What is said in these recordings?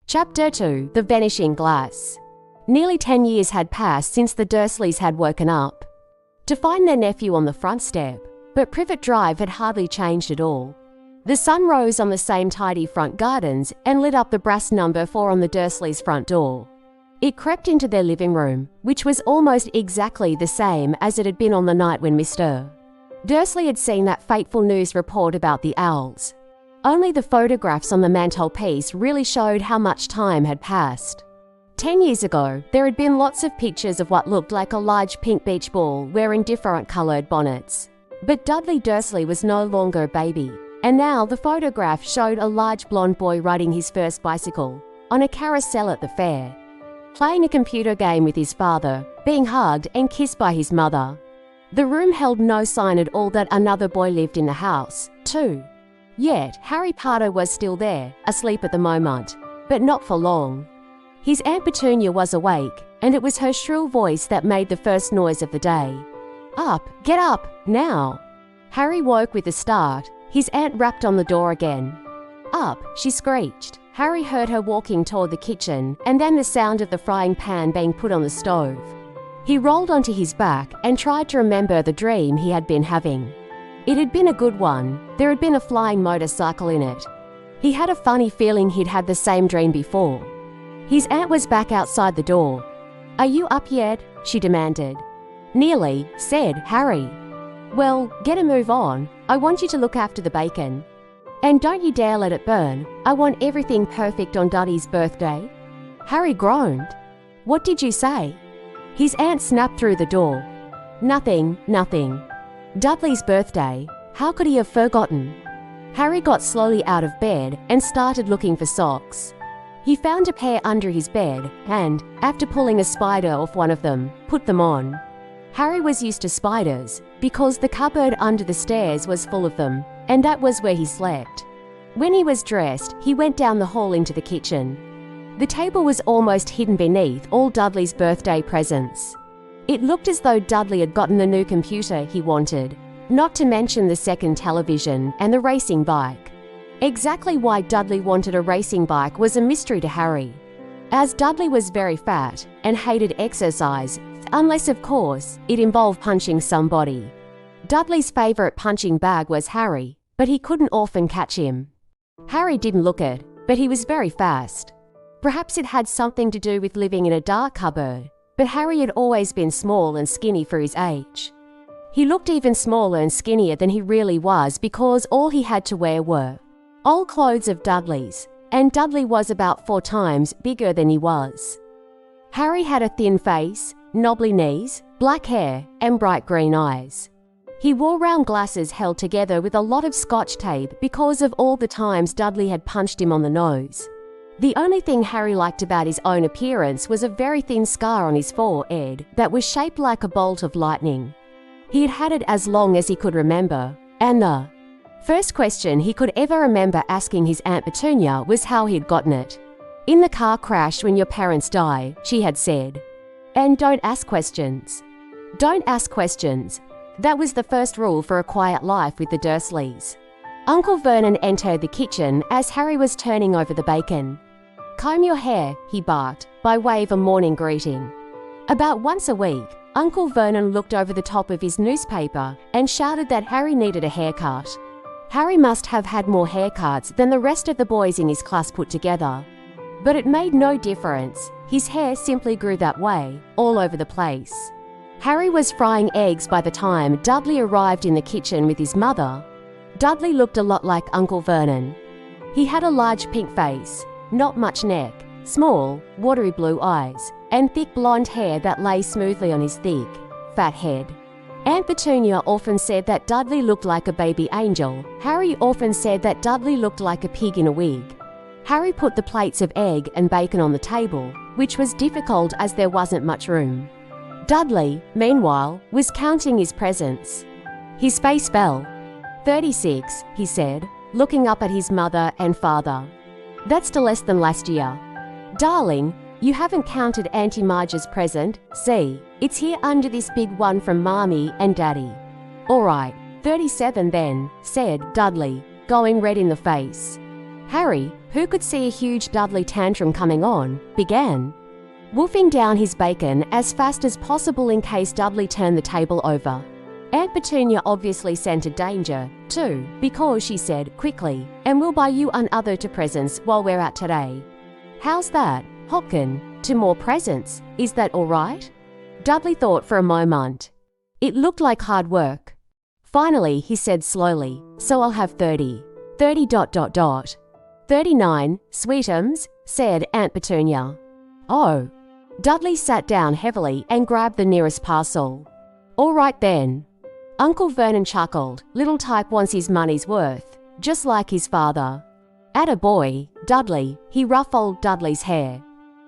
Chapter 2: The Vanishing Glass. Nearly 10 years had passed since the Dursleys had woken up to find their nephew on the front step, but Privet Drive had hardly changed at all. The sun rose on the same tidy front gardens and lit up the brass number 4 on the Dursleys' front door. It crept into their living room, which was almost exactly the same as it had been on the night when Mr. Dursley had seen that fateful news report about the owls. Only the photographs on the mantelpiece really showed how much time had passed. 10 years ago, there had been lots of pictures of what looked like a large pink beach ball wearing different coloured bonnets. But Dudley Dursley was no longer a baby, and now the photograph showed a large blonde boy riding his first bicycle on a carousel at the fair, playing a computer game with his father, being hugged and kissed by his mother. The room held no sign at all that another boy lived in the house, too. Yet, Harry Potter was still there, asleep at the moment, but not for long. His Aunt Petunia was awake, and it was her shrill voice that made the first noise of the day. "Up! Get up! Now!" Harry woke with a start. His aunt rapped on the door again. "Up!" she screeched. Harry heard her walking toward the kitchen, and then the sound of the frying pan being put on the stove. He rolled onto his back and tried to remember the dream he had been having. It had been a good one. There had been a flying motorcycle in it. He had a funny feeling he'd had the same dream before. His aunt was back outside the door. "Are you up yet?" she demanded. "Nearly," said Harry. "Well, get a move on. I want you to look after the bacon. And don't you dare let it burn. I want everything perfect on Dudley's birthday." Harry groaned. "What did you say?" His aunt snapped through the door. Nothing. Dudley's birthday. How could he have forgotten?" Harry got slowly out of bed and started looking for socks. He found a pair under his bed and, after pulling a spider off one of them, put them on. Harry was used to spiders because the cupboard under the stairs was full of them, and that was where he slept. When he was dressed, he went down the hall into the kitchen. The table was almost hidden beneath all Dudley's birthday presents. It looked as though Dudley had gotten the new computer he wanted, not to mention the second television and the racing bike. Exactly why Dudley wanted a racing bike was a mystery to Harry, as Dudley was very fat and hated exercise, unless of course it involved punching somebody. Dudley's favourite punching bag was Harry, but he couldn't often catch him. Harry didn't look it, but he was very fast. Perhaps it had something to do with living in a dark cupboard, but Harry had always been small and skinny for his age. He looked even smaller and skinnier than he really was because all he had to wear were old clothes of Dudley's, and Dudley was about 4 times bigger than he was. Harry had a thin face, knobbly knees, black hair, and bright green eyes. He wore round glasses held together with a lot of scotch tape because of all the times Dudley had punched him on the nose. The only thing Harry liked about his own appearance was a very thin scar on his forehead that was shaped like a bolt of lightning. He had had it as long as he could remember, and the first question he could ever remember asking his Aunt Petunia was how he had gotten it. "In the car crash when your parents die," she had said. And don't ask questions. Don't ask questions. That was the first rule for a quiet life with the Dursleys. Uncle Vernon entered the kitchen as Harry was turning over the bacon. "Comb your hair," he barked, by way of a morning greeting. About once a week, Uncle Vernon looked over the top of his newspaper and shouted that Harry needed a haircut. Harry must have had more haircuts than the rest of the boys in his class put together. But it made no difference. His hair simply grew that way, all over the place. Harry was frying eggs by the time Dudley arrived in the kitchen with his mother. Dudley looked a lot like Uncle Vernon. He had a large pink face, not much neck, small, watery blue eyes, and thick blonde hair that lay smoothly on his thick, fat head. Aunt Petunia often said that Dudley looked like a baby angel. Harry often said that Dudley looked like a pig in a wig. Harry put the plates of egg and bacon on the table, which was difficult as there wasn't much room. Dudley, meanwhile, was counting his presents. His face fell. 36, he said, looking up at his mother and father. "That's still less than last year." "Darling, you haven't counted Auntie Marge's present. See, it's here under this big one from Mommy and Daddy." "All right, 37 then," said Dudley, going red in the face. Harry, who could see a huge Dudley tantrum coming on, began, wolfing down his bacon as fast as possible in case Dudley turned the table over. Aunt Petunia obviously scented danger, too, because she said, quickly, "And we'll buy you another to presents while we're out today." "How's that, Hopkin? 2 more presents? Is that all right?" Dudley thought for a moment. It looked like hard work. Finally, he said slowly, "So I'll have 30. 30 ... 39, sweetums," said Aunt Petunia. "Oh." Dudley sat down heavily and grabbed the nearest parcel. "All right then." Uncle Vernon chuckled. Little type wants his money's worth, just like his father. "Atta boy, Dudley," he ruffled Dudley's hair.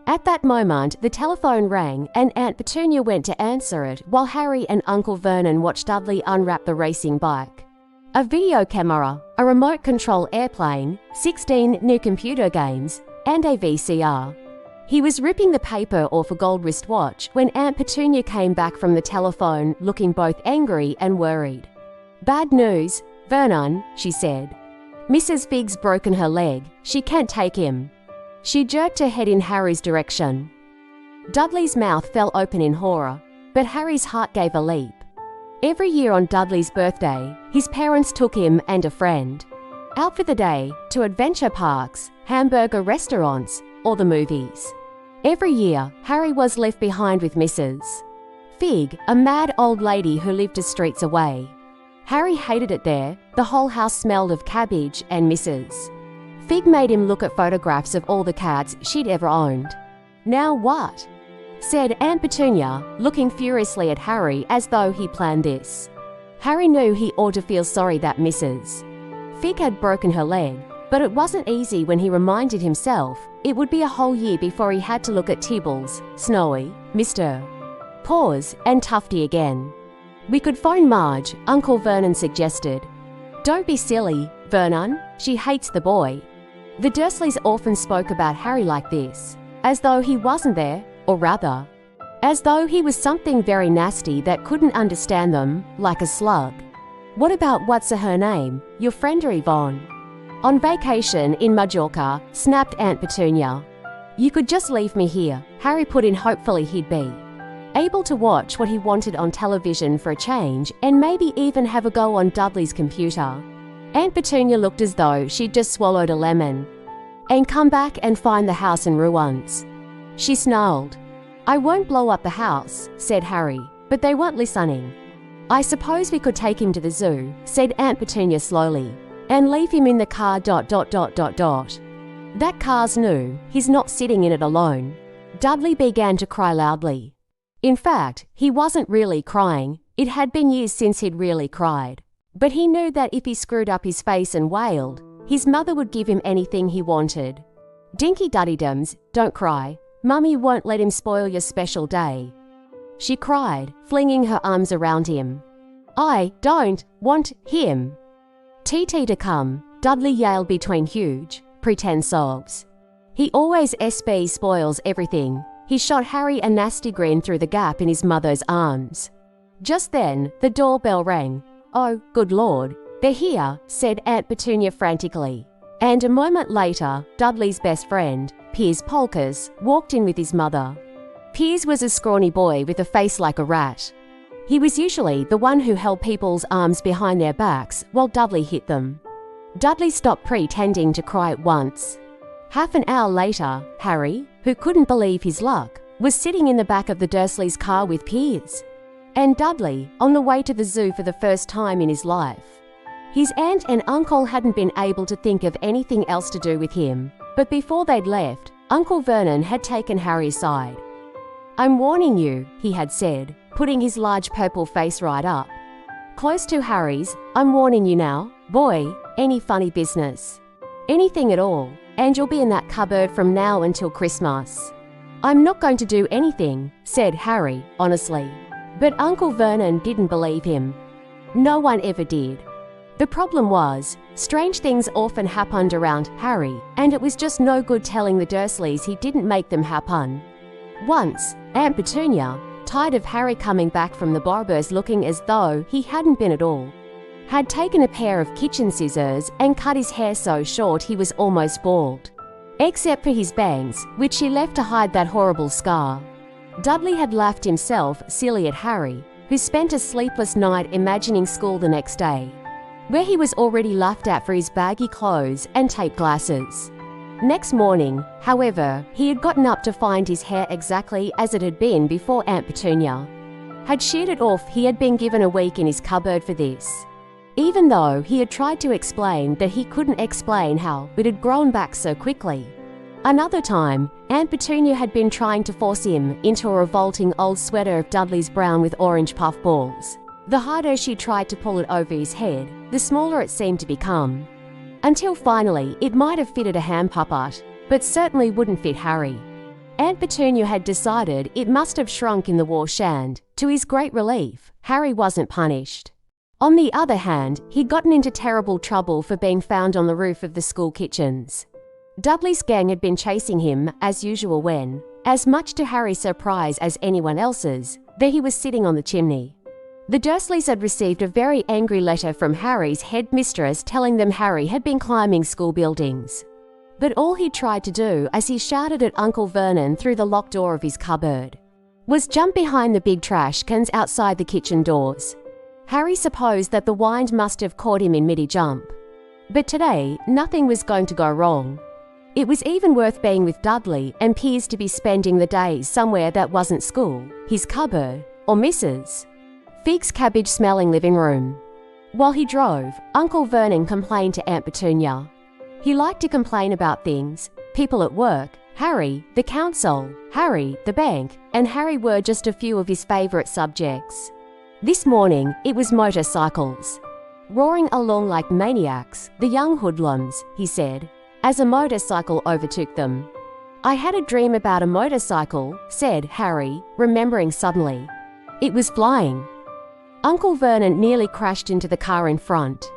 At that moment, the telephone rang and Aunt Petunia went to answer it while Harry and Uncle Vernon watched Dudley unwrap the racing bike. A video camera, a remote control airplane, 16 new computer games, and a VCR. He was ripping the paper off a gold wristwatch when Aunt Petunia came back from the telephone looking both angry and worried. "Bad news, Vernon," she said. "Mrs. Fig's broken her leg. She can't take him." She jerked her head in Harry's direction. Dudley's mouth fell open in horror, but Harry's heart gave a leap. Every year on Dudley's birthday, his parents took him and a friend out for the day to adventure parks, hamburger restaurants, or the movies. Every year, Harry was left behind with Mrs. Fig, a mad old lady who lived a streets away. Harry hated it there. The whole house smelled of cabbage, and Mrs. Fig made him look at photographs of all the cats she'd ever owned. "Now what?" said Aunt Petunia, looking furiously at Harry as though he planned this. Harry knew he ought to feel sorry that Mrs. Fig had broken her leg, but it wasn't easy when he reminded himself it would be a whole year before he had to look at Tibbles, Snowy, Mr. Paws, and Tufty again. "We could phone Marge," Uncle Vernon suggested. "Don't be silly, Vernon. She hates the boy." The Dursleys often spoke about Harry like this, as though he wasn't there, or rather, as though he was something very nasty that couldn't understand them, like a slug. "What about what's her name, your friend Yvonne?" "On vacation in Majorca," snapped Aunt Petunia. "You could just leave me here," Harry put in hopefully he'd be able to watch what he wanted on television for a change and maybe even have a go on Dudley's computer. Aunt Petunia looked as though she'd just swallowed a lemon. "And come back and find the house in ruins," she snarled. "I won't blow up the house," said Harry, but they weren't listening. "I suppose we could take him to the zoo," said Aunt Petunia slowly, "and leave him in the car ... That car's new. He's not sitting in it alone." Dudley began to cry loudly. In fact, he wasn't really crying. It had been years since he'd really cried. But he knew that if he screwed up his face and wailed, his mother would give him anything he wanted. "Dinky Duddydums, don't cry. Mummy won't let him spoil your special day," she cried, flinging her arms around him. "I don't want him." "TT to come," Dudley yelled between huge, pretend sobs. "He always SB spoils everything." He shot Harry a nasty grin through the gap in his mother's arms. Just then, the doorbell rang. "Oh, good Lord, they're here," said Aunt Petunia frantically. And a moment later, Dudley's best friend, Piers Polkers, walked in with his mother. Piers was a scrawny boy with a face like a rat. He was usually the one who held people's arms behind their backs while Dudley hit them. Dudley stopped pretending to cry at once. Half an hour later, Harry, who couldn't believe his luck, was sitting in the back of the Dursleys' car with Piers. And Dudley, on the way to the zoo for the first time in his life. His aunt and uncle hadn't been able to think of anything else to do with him, but before they'd left, Uncle Vernon had taken Harry aside. "I'm warning you," he had said, putting his large purple face right up close to Harry's. "I'm warning you now, boy, any funny business, anything at all, and you'll be in that cupboard from now until Christmas." "I'm not going to do anything," said Harry, honestly. But Uncle Vernon didn't believe him. No one ever did. The problem was, strange things often happened around Harry, and it was just no good telling the Dursleys he didn't make them happen. Once, Aunt Petunia, tired of Harry coming back from the barbers looking as though he hadn't been at all, had taken a pair of kitchen scissors and cut his hair so short he was almost bald, except for his bangs, which she left to hide that horrible scar. Dudley had laughed himself silly at Harry, who spent a sleepless night imagining school the next day, where he was already laughed at for his baggy clothes and taped glasses. Next morning, however, he had gotten up to find his hair exactly as it had been before Aunt Petunia had sheared it off. He had been given a week in his cupboard for this, even though he had tried to explain that he couldn't explain how it had grown back so quickly. Another time, Aunt Petunia had been trying to force him into a revolting old sweater of Dudley's brown with orange puffballs. The harder she tried to pull it over his head, the smaller it seemed to become, until finally it might have fitted a hand puppet, but certainly wouldn't fit Harry. Aunt Petunia had decided it must have shrunk in the wash, and, to his great relief, Harry wasn't punished. On the other hand, he'd gotten into terrible trouble for being found on the roof of the school kitchens. Dudley's gang had been chasing him, as usual when, as much to Harry's surprise as anyone else's, there he was sitting on the chimney. The Dursleys had received a very angry letter from Harry's headmistress telling them Harry had been climbing school buildings. But all he tried to do, as he shouted at Uncle Vernon through the locked door of his cupboard, was jump behind the big trash cans outside the kitchen doors. Harry supposed that the wind must have caught him in mid-jump. But today, nothing was going to go wrong. It was even worth being with Dudley and Piers to be spending the days somewhere that wasn't school, his cupboard, or Mrs. Fig's cabbage-smelling living room. While he drove, Uncle Vernon complained to Aunt Petunia. He liked to complain about things: people at work, Harry, the council, Harry, the bank, and Harry were just a few of his favourite subjects. This morning, it was motorcycles. Roaring along like maniacs, the young hoodlums, he said, as a motorcycle overtook them. "I had a dream about a motorcycle," said Harry, remembering suddenly. "It was flying." Uncle Vernon nearly crashed into the car in front.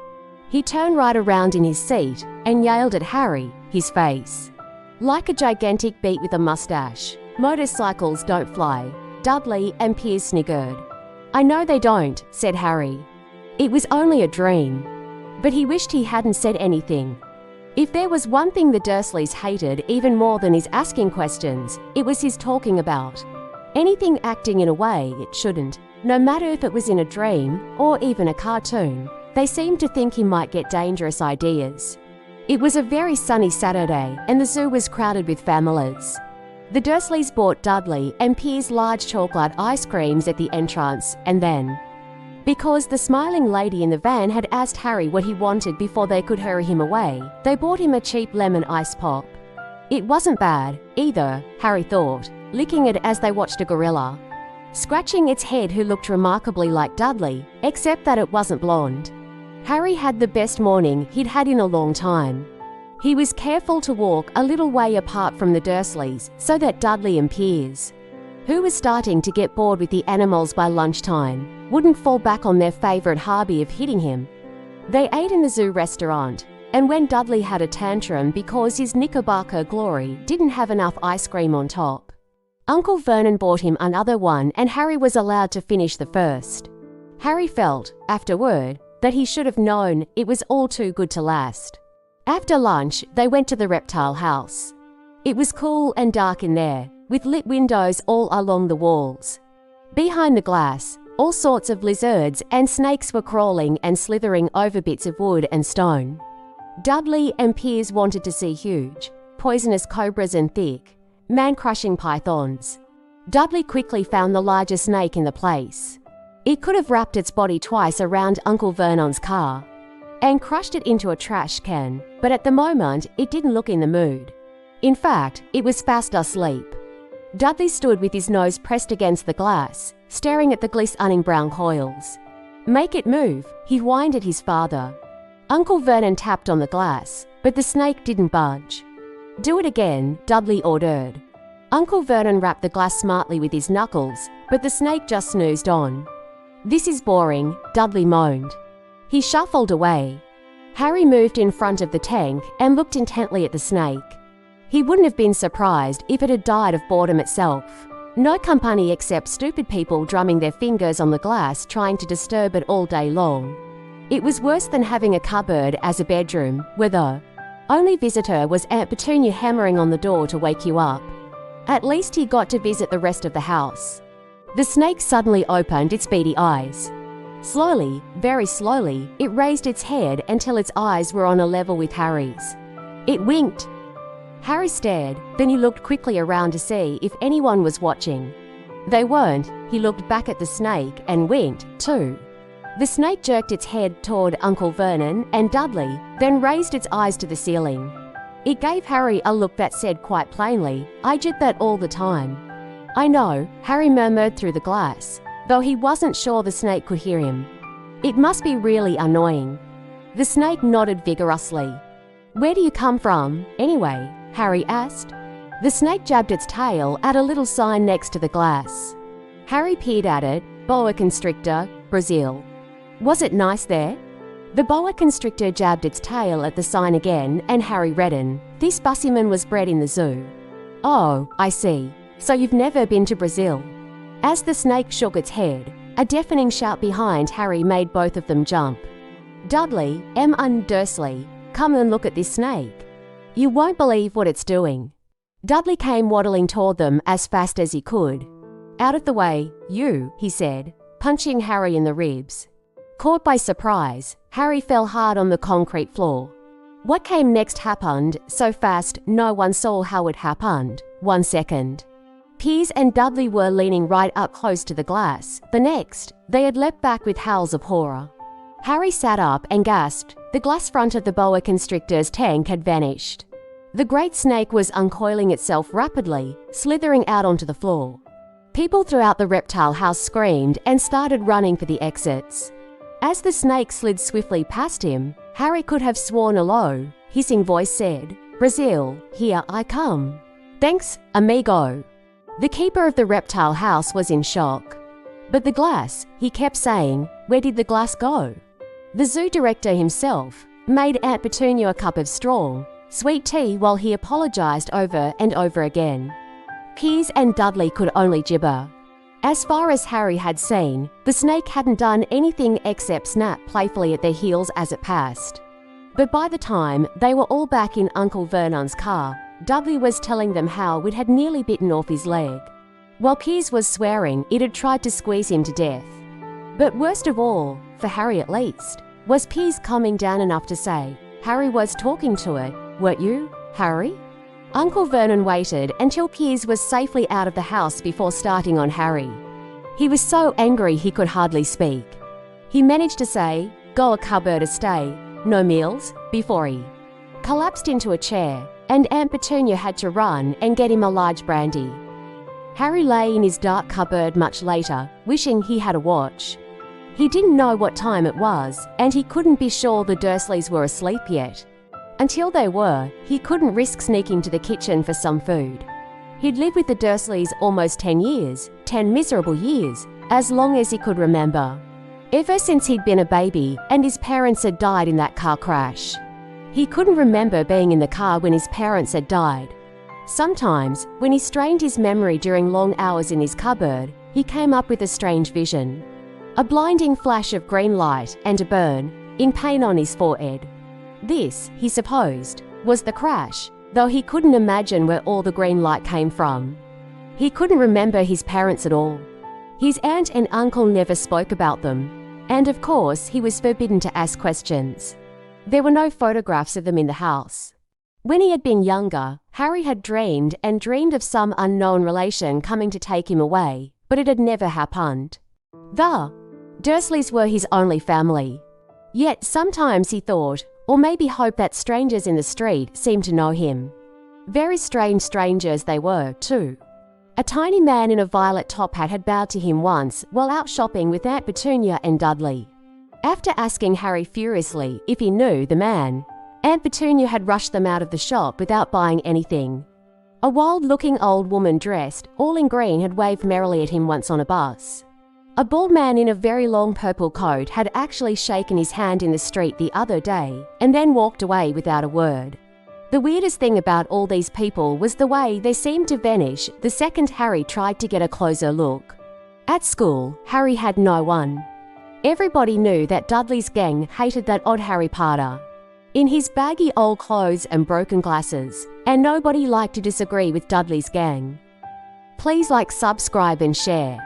He turned right around in his seat and yelled at Harry, his face like a gigantic beet with a mustache. "Motorcycles don't fly." Dudley and Piers sniggered. "I know they don't," said Harry. "It was only a dream." But he wished he hadn't said anything. If there was one thing the Dursleys hated even more than his asking questions, it was his talking about anything acting in a way it shouldn't. No matter if it was in a dream or even a cartoon, they seemed to think he might get dangerous ideas. It was a very sunny Saturday and the zoo was crowded with families. The Dursleys bought Dudley and Piers large chocolate ice creams at the entrance, and then, because the smiling lady in the van had asked Harry what he wanted before they could hurry him away, they bought him a cheap lemon ice pop. It wasn't bad, either, Harry thought, licking it as they watched a gorilla scratching its head who looked remarkably like Dudley, except that it wasn't blonde. Harry had the best morning he'd had in a long time. He was careful to walk a little way apart from the Dursleys so that Dudley and Piers, who was starting to get bored with the animals by lunchtime, wouldn't fall back on their favourite hobby of hitting him. They ate in the zoo restaurant, and when Dudley had a tantrum because his Knickerbocker Glory didn't have enough ice cream on top, Uncle Vernon bought him another one and Harry was allowed to finish the first. Harry felt, afterward, that he should have known it was all too good to last. After lunch, they went to the reptile house. It was cool and dark in there, with lit windows all along the walls. Behind the glass, all sorts of lizards and snakes were crawling and slithering over bits of wood and stone. Dudley and Piers wanted to see huge, poisonous cobras and thick, man-crushing pythons. Dudley quickly found the largest snake in the place. It could have wrapped its body twice around Uncle Vernon's car and crushed it into a trash can, but at the moment it didn't look in the mood. In fact, it was fast asleep. Dudley stood with his nose pressed against the glass, staring at the glistening brown coils. "Make it move," he whined at his father. Uncle Vernon tapped on the glass, but the snake didn't budge. "Do it again," Dudley ordered. Uncle Vernon rapped the glass smartly with his knuckles, but the snake just snoozed on. "This is boring," Dudley moaned. He shuffled away. Harry moved in front of the tank and looked intently at the snake. He wouldn't have been surprised if it had died of boredom itself. No company except stupid people drumming their fingers on the glass trying to disturb it all day long. It was worse than having a cupboard as a bedroom, where the only visitor was Aunt Petunia hammering on the door to wake you up. At least he got to visit the rest of the house. The snake suddenly opened its beady eyes. Slowly, very slowly, it raised its head until its eyes were on a level with Harry's. It winked. Harry stared, then he looked quickly around to see if anyone was watching. They weren't. He looked back at the snake and winked, too. The snake jerked its head toward Uncle Vernon and Dudley, then raised its eyes to the ceiling. It gave Harry a look that said quite plainly, "I did that all the time." "I know," Harry murmured through the glass, though he wasn't sure the snake could hear him. "It must be really annoying." The snake nodded vigorously. "Where do you come from, anyway?" Harry asked. The snake jabbed its tail at a little sign next to the glass. Harry peered at it, boa constrictor, Brazil. Was it nice there? The boa constrictor jabbed its tail at the sign again, and Harry reddened. This specimen was bred in the zoo. "Oh, I see. So you've never been to Brazil?" As the snake shook its head, a deafening shout behind Harry made both of them jump. "Dudley, Dursley, come and look at this snake. You won't believe what it's doing." Dudley came waddling toward them as fast as he could. "Out of the way, you," he said, punching Harry in the ribs. Caught by surprise, Harry fell hard on the concrete floor. What came next happened so fast no one saw how it happened. 1 second. Piers and Dudley were leaning right up close to the glass. The next, they had leapt back with howls of horror. Harry sat up and gasped. The glass front of the boa constrictor's tank had vanished. The great snake was uncoiling itself rapidly, slithering out onto the floor. People throughout the reptile house screamed and started running for the exits. As the snake slid swiftly past him, Harry could have sworn a low, hissing voice said, "Brazil, here I come. Thanks, amigo." The keeper of the reptile house was in shock. "But the glass," he kept saying, "where did the glass go?" The zoo director himself made Aunt Petunia a cup of strong, sweet tea while he apologized over and over again. Piers and Dudley could only gibber. As far as Harry had seen, the snake hadn't done anything except snap playfully at their heels as it passed. But by the time they were all back in Uncle Vernon's car, Dudley was telling them how it had nearly bitten off his leg, while Piers was swearing it had tried to squeeze him to death. But worst of all, for Harry at least, was Piers calming down enough to say, "Harry was talking to it, weren't you, Harry?" Uncle Vernon waited until Piers was safely out of the house before starting on Harry. He was so angry he could hardly speak. He managed to say, "Go a cupboard a stay, no meals," before he collapsed into a chair, and Aunt Petunia had to run and get him a large brandy. Harry lay in his dark cupboard much later, wishing he had a watch. He didn't know what time it was, and he couldn't be sure the Dursleys were asleep yet. Until they were, he couldn't risk sneaking to the kitchen for some food. He'd lived with the Dursleys almost 10 years, 10 miserable years, as long as he could remember. Ever since he'd been a baby and his parents had died in that car crash. He couldn't remember being in the car when his parents had died. Sometimes, when he strained his memory during long hours in his cupboard, he came up with a strange vision. A blinding flash of green light and a burn, in pain on his forehead. This, he supposed, was the crash, though he couldn't imagine where all the green light came from. He couldn't remember his parents at all. His aunt and uncle never spoke about them, and of course he was forbidden to ask questions. There were no photographs of them in the house. When he had been younger, Harry had dreamed and dreamed of some unknown relation coming to take him away, but it had never happened. The Dursleys were his only family. Yet sometimes he thought, or maybe hoped, that strangers in the street seemed to know him. Very strange strangers they were, too. A tiny man in a violet top hat had bowed to him once while out shopping with Aunt Petunia and Dudley. After asking Harry furiously if he knew the man, Aunt Petunia had rushed them out of the shop without buying anything. A wild-looking old woman dressed all in green had waved merrily at him once on a bus. A bald man in a very long purple coat had actually shaken his hand in the street the other day and then walked away without a word. The weirdest thing about all these people was the way they seemed to vanish the second Harry tried to get a closer look. At school, Harry had no one. Everybody knew that Dudley's gang hated that odd Harry Potter in his baggy old clothes and broken glasses, and nobody liked to disagree with Dudley's gang. Please like, subscribe and share.